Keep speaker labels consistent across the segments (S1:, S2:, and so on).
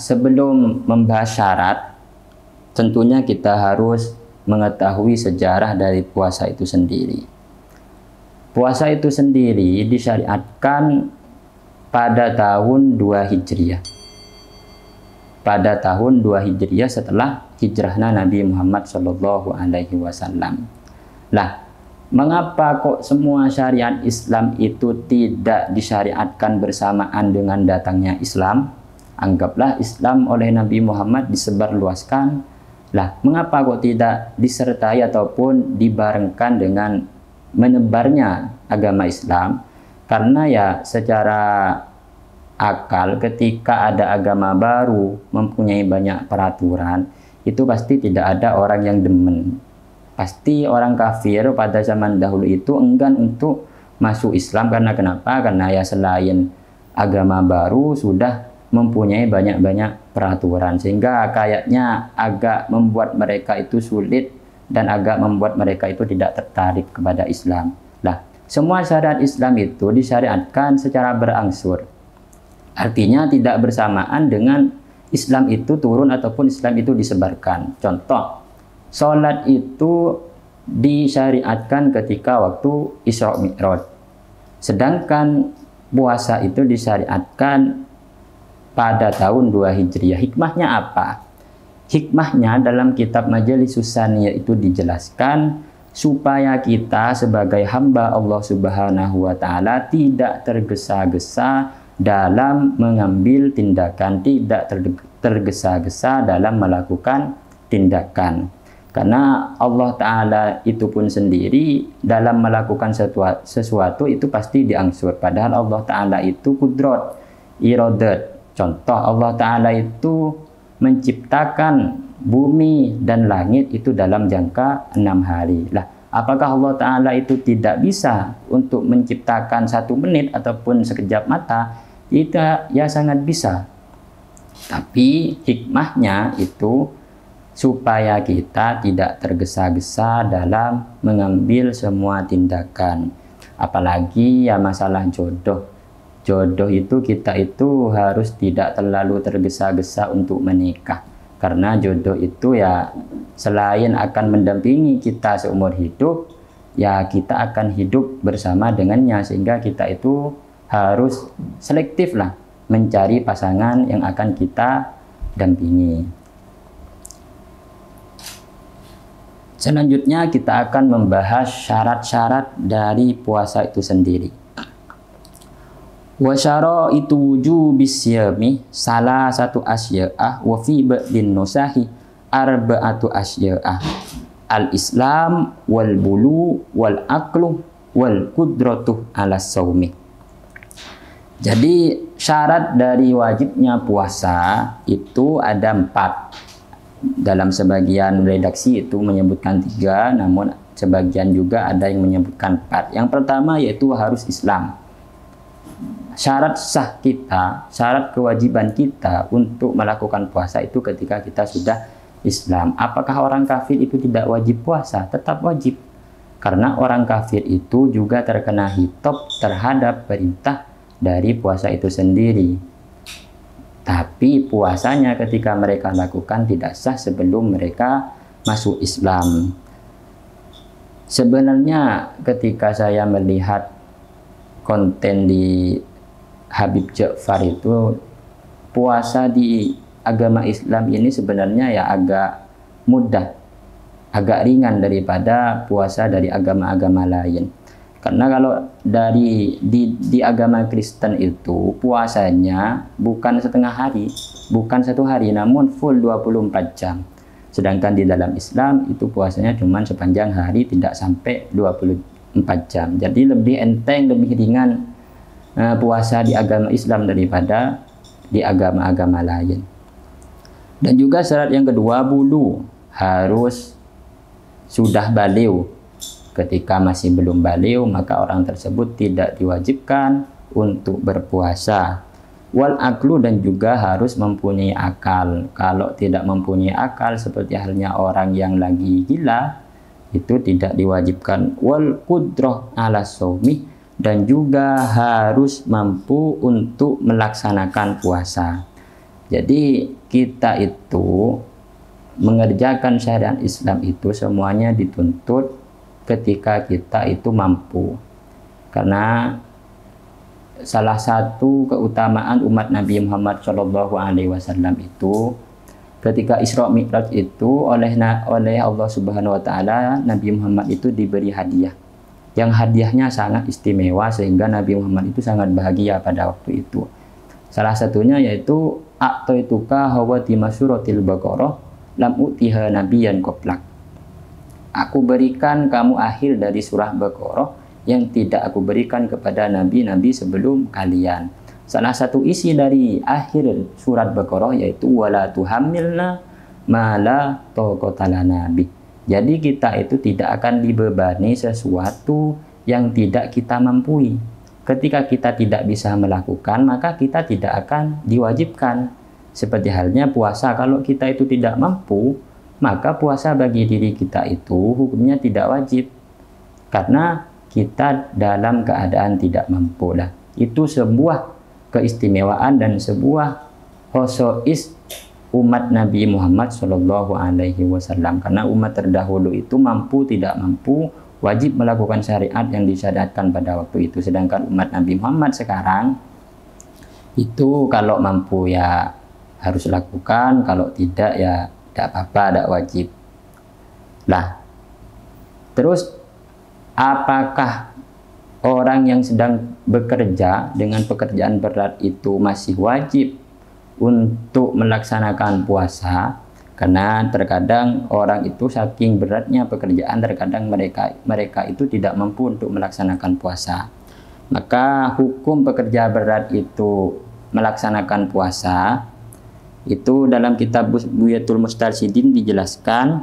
S1: sebelum membahas syarat, tentunya kita harus mengetahui sejarah dari puasa itu sendiri. Puasa itu sendiri disyariatkan pada tahun 2 Hijriah. Pada tahun 2 Hijriah setelah hijrahnya Nabi Muhammad Shallallahu Alaihi Wasallam. Lah, mengapa kok semua syariat Islam itu tidak disyariatkan bersamaan dengan datangnya Islam? Anggaplah Islam oleh Nabi Muhammad disebarluaskan. Lah, mengapa kok tidak disertai ataupun dibarengkan dengan menebarnya agama Islam? Karena ya secara akal ketika ada agama baru mempunyai banyak peraturan, itu pasti tidak ada orang yang demen. Pasti orang kafir pada zaman dahulu itu enggan untuk masuk Islam. Karena kenapa? Karena ya selain agama baru sudah mempunyai banyak-banyak peraturan, sehingga kayaknya agak membuat mereka itu sulit dan agak membuat mereka itu tidak tertarik kepada Islam. Lah, semua syariat Islam itu disyariatkan secara berangsur. Artinya tidak bersamaan dengan Islam itu turun ataupun Islam itu disebarkan. Contoh, sholat itu disyariatkan ketika waktu Isra Mi'raj. Sedangkan puasa itu disyariatkan pada tahun 2 Hijriah. Hikmahnya apa? Hikmahnya dalam kitab Majalisus Tsaniyah itu dijelaskan supaya kita sebagai hamba Allah Subhanahu wa taala tidak tergesa-gesa dalam mengambil tindakan, tidak tergesa-gesa dalam melakukan tindakan. Karena Allah Ta'ala itu pun sendiri dalam melakukan sesuatu itu pasti diangsur. Padahal Allah Ta'ala itu kudrat, iradat. Contoh, Allah Ta'ala itu menciptakan bumi dan langit itu dalam jangka 6 hari. Lah, apakah Allah Ta'ala itu tidak bisa untuk menciptakan 1 menit ataupun sekejap mata? Tidak, ya sangat bisa. Tapi hikmahnya itu supaya kita tidak tergesa-gesa dalam mengambil semua tindakan. Apalagi ya masalah jodoh. Jodoh itu kita itu harus tidak terlalu tergesa-gesa untuk menikah. Karena jodoh itu ya selain akan mendampingi kita seumur hidup, ya kita akan hidup bersama dengannya. Sehingga kita itu harus selektif lah mencari pasangan yang akan kita dampingi. Selanjutnya kita akan membahas syarat-syarat dari puasa itu sendiri. Wa syaraitu wujubis syiyami salasatu asya'ah wa fi ba'din nusahi arba'atu asya'ah. Al-Islam wal bulu wal aqlu wal qudratu ala saumi. Jadi syarat dari wajibnya puasa itu ada 4. Dalam sebagian redaksi itu menyebutkan 3, namun sebagian juga ada yang menyebutkan 4. Yang pertama yaitu harus Islam. Syarat sah kita, syarat kewajiban kita untuk melakukan puasa itu ketika kita sudah Islam. Apakah orang kafir itu tidak wajib puasa? Tetap wajib. Karena orang kafir itu juga terkena hitop terhadap perintah dari puasa itu sendiri. Tapi puasanya ketika mereka lakukan tidak sah sebelum mereka masuk Islam. Sebenarnya ketika saya melihat konten di Habib Ja'far itu, puasa di agama Islam ini sebenarnya ya agak mudah, agak ringan daripada puasa dari agama-agama lain. Karena kalau di agama Kristen itu puasanya bukan setengah hari, bukan 1 hari, namun full 24 jam. Sedangkan di dalam Islam itu puasanya cuma sepanjang hari, tidak sampai 24 jam. Jadi lebih enteng, lebih ringan puasa di agama Islam daripada di agama-agama lain. Dan juga syarat yang kedua, bulu, harus sudah baligh. Ketika masih belum baligh, maka orang tersebut tidak diwajibkan untuk berpuasa. Wal aqlu, dan juga harus mempunyai akal. Kalau tidak mempunyai akal seperti halnya orang yang lagi gila, itu tidak diwajibkan. Wal qudrah ala shaumi, dan juga harus mampu untuk melaksanakan puasa. Jadi kita itu mengerjakan syariat Islam itu semuanya dituntut ketika kita itu mampu. Karena salah satu keutamaan umat Nabi Muhammad SAW itu ketika Isra Mi'raj itu oleh Allah Subhanahu wa taala, Nabi Muhammad itu diberi hadiah. Yang hadiahnya sangat istimewa sehingga Nabi Muhammad itu sangat bahagia pada waktu itu. Salah satunya yaitu a'taituka hawatima suratil Baqarah lam utiha nabiyan qablak. Aku berikan kamu akhir dari surah Baqarah yang tidak aku berikan kepada nabi-nabi sebelum kalian. Salah satu isi dari akhir surat Baqarah yaitu wala tuhammilna ma la taqata lana bi. Jadi kita itu tidak akan dibebani sesuatu yang tidak kita mampu. Ketika kita tidak bisa melakukan, maka kita tidak akan diwajibkan. Seperti halnya puasa, kalau kita itu tidak mampu, maka puasa bagi diri kita itu hukumnya tidak wajib. Karena kita dalam keadaan tidak mampu. Itu sebuah keistimewaan dan sebuah khosois umat Nabi Muhammad SAW. Karena umat terdahulu itu mampu tidak mampu, wajib melakukan syariat yang disyariatkan pada waktu itu. Sedangkan umat Nabi Muhammad sekarang itu kalau mampu ya harus lakukan, kalau tidak ya tidak apa-apa, tidak wajib. Nah, terus apakah orang yang sedang bekerja dengan pekerjaan berat itu masih wajib untuk melaksanakan puasa? Karena terkadang orang itu saking beratnya pekerjaan, terkadang mereka itu tidak mampu untuk melaksanakan puasa. Maka hukum pekerja berat itu melaksanakan puasa itu dalam kitab Buyatul Mustarsyidin dijelaskan,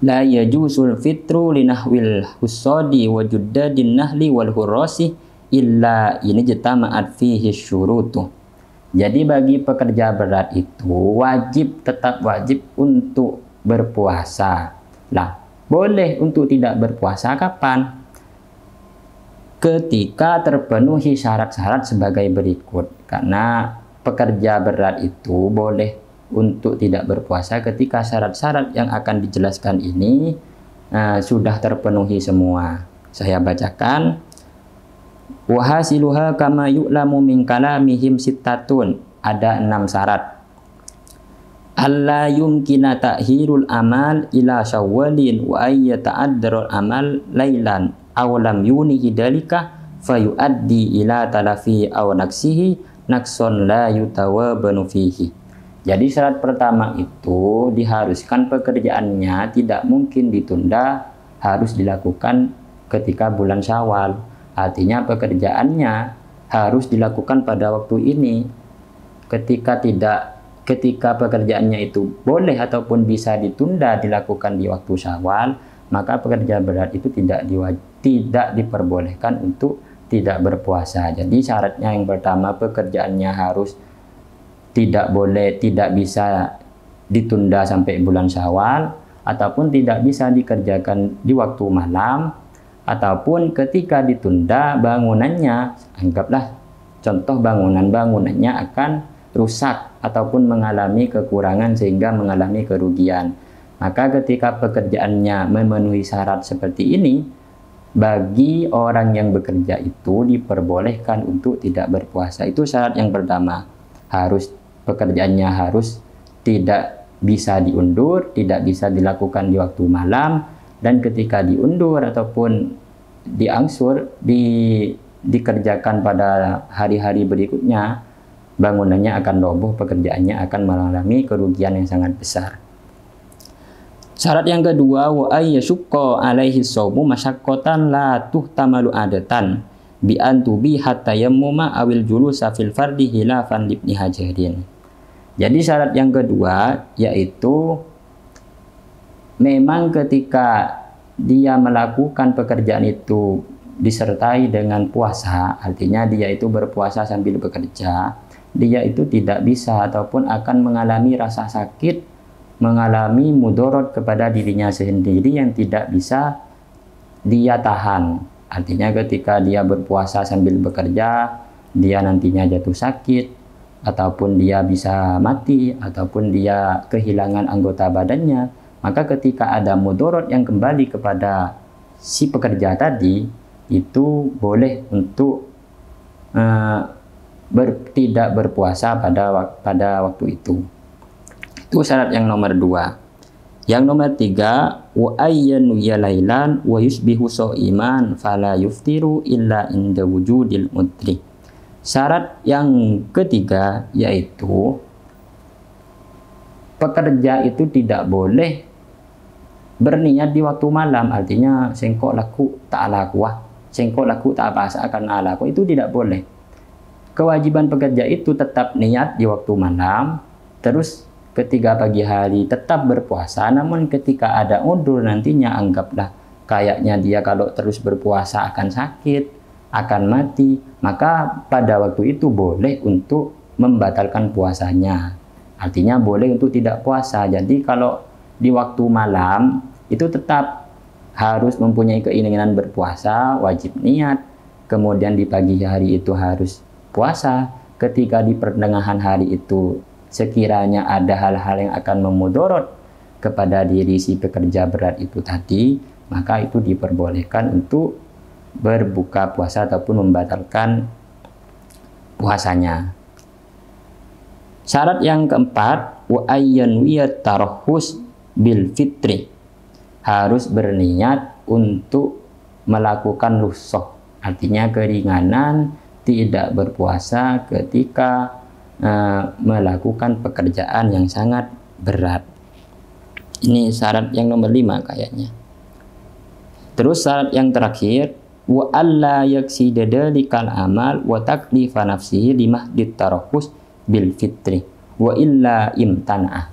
S1: la yajusul fitru linahwil husadi wa juddadin nahli wal hurrasi illa ini jatama'at fihi syurutu. Jadi bagi pekerja berat itu tetap wajib untuk berpuasa. Lah, boleh untuk tidak berpuasa kapan? Ketika terpenuhi syarat-syarat sebagai berikut. Karena pekerja berat itu boleh untuk tidak berpuasa ketika syarat-syarat yang akan dijelaskan ini sudah terpenuhi semua. Saya bacakan. Wahasiluha kama yu'lamu min kalamihim sittatun. Ada 6 syarat. Alla yumkina ta'khirul amal ila syawwalin wa ayyata'addarul amal lailan aw lam yunihi dalika fayuaddi ila talafi aw naksihi nakson la yutawabanu fihi. Jadi syarat pertama itu diharuskan pekerjaannya tidak mungkin ditunda, harus dilakukan ketika bulan Syawal. Artinya pekerjaannya harus dilakukan pada waktu ini. Ketika pekerjaannya itu boleh ataupun bisa ditunda dilakukan di waktu Syawal, maka pekerja berat itu tidak diperbolehkan untuk tidak berpuasa. Jadi syaratnya yang pertama pekerjaannya harus tidak bisa ditunda sampai bulan Syawal, ataupun tidak bisa dikerjakan di waktu malam, ataupun ketika ditunda bangunannya, anggaplah contoh bangunannya akan rusak ataupun mengalami kekurangan sehingga mengalami kerugian. Maka ketika pekerjaannya memenuhi syarat seperti ini, bagi orang yang bekerja itu diperbolehkan untuk tidak berpuasa. Itu syarat yang pertama. Pekerjaannya harus tidak bisa diundur, tidak bisa dilakukan di waktu malam, dan ketika diundur ataupun diangsur dikerjakan pada hari-hari berikutnya, bangunannya akan roboh, pekerjaannya akan mengalami kerugian yang sangat besar. Syarat yang kedua, wa ayyashqa alaihi shaumu masyaqqatan la tuhtamalu adatan bi an tubi hatta yammuma awil julusa fil fardi hilafan libni hajarin. Jadi syarat yang kedua yaitu memang ketika dia melakukan pekerjaan itu disertai dengan puasa, artinya dia itu berpuasa sambil bekerja, dia itu tidak bisa ataupun akan mengalami rasa sakit, mengalami mudorot kepada dirinya sendiri yang tidak bisa dia tahan. Artinya ketika dia berpuasa sambil bekerja, dia nantinya jatuh sakit, ataupun dia bisa mati, ataupun dia kehilangan anggota badannya, maka ketika ada mudorot yang kembali kepada si pekerja tadi, itu boleh untuk tidak berpuasa pada waktu itu. Itu syarat yang nomor 2. Yang nomor 3, wa ayyanu yalailan wa yusbihu shaiman fala yuftiru illa inda wujudil mudri. Syarat yang ketiga yaitu pekerja itu tidak boleh berniat di waktu malam, artinya sengkok laku tak alakuah, sengkok laku tak apa akan alaku, itu tidak boleh. Kewajiban pekerja itu tetap niat di waktu malam, terus ketika pagi hari tetap berpuasa, namun ketika ada udzur nantinya, anggaplah kayaknya dia kalau terus berpuasa akan sakit, akan mati, maka pada waktu itu boleh untuk membatalkan puasanya. Artinya boleh untuk tidak puasa. Jadi kalau di waktu malam itu tetap harus mempunyai keinginan berpuasa, wajib niat. Kemudian di pagi hari itu harus puasa. Ketika di pertengahan hari itu sekiranya ada hal-hal yang akan memudorot kepada diri si pekerja berat itu tadi, maka itu diperbolehkan untuk berbuka puasa ataupun membatalkan puasanya. Syarat yang keempat, wa ayyanwiyat tarahhus bil fitri, harus berniat untuk melakukan rukhsah, artinya keringanan tidak berpuasa ketika melakukan pekerjaan yang sangat berat. Ini syarat yang nomor 5 kayaknya. Terus syarat yang terakhir, wa alla yaksida dalikal amal wa taklifa nafsihi limahdit tarahhus bil fitri wa illa imtana'ah.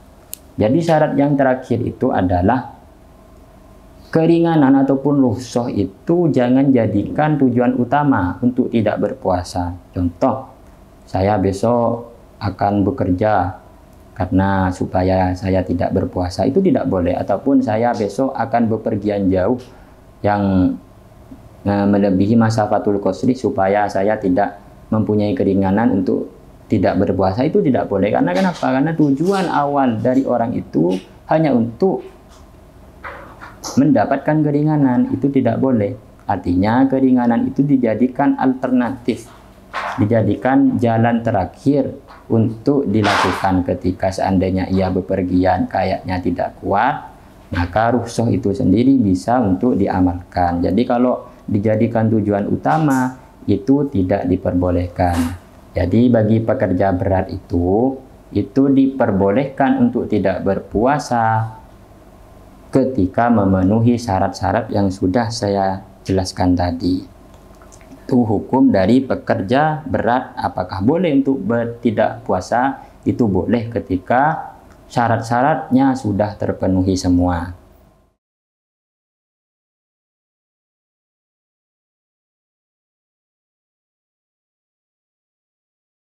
S1: Jadi syarat yang terakhir itu adalah keringanan ataupun rukhsah itu jangan jadikan tujuan utama untuk tidak berpuasa. Contoh, saya besok akan bekerja karena supaya saya tidak berpuasa, itu tidak boleh. Ataupun saya besok akan bepergian jauh yang melebihi masa fatul qasri supaya saya tidak mempunyai keringanan untuk tidak berpuasa, itu tidak boleh. Karena kenapa? Karena tujuan awal dari orang itu hanya untuk mendapatkan keringanan, itu tidak boleh. Artinya keringanan itu dijadikan alternatif, dijadikan jalan terakhir untuk dilakukan ketika seandainya ia bepergian kayaknya tidak kuat, maka rukhsah itu sendiri bisa untuk diamalkan. Jadi kalau dijadikan tujuan utama itu tidak diperbolehkan. Jadi bagi pekerja berat itu diperbolehkan untuk tidak berpuasa ketika memenuhi syarat-syarat yang sudah saya jelaskan tadi. Itu hukum dari pekerja berat. Apakah boleh untuk tidak puasa? Itu boleh ketika syarat-syaratnya sudah terpenuhi semua.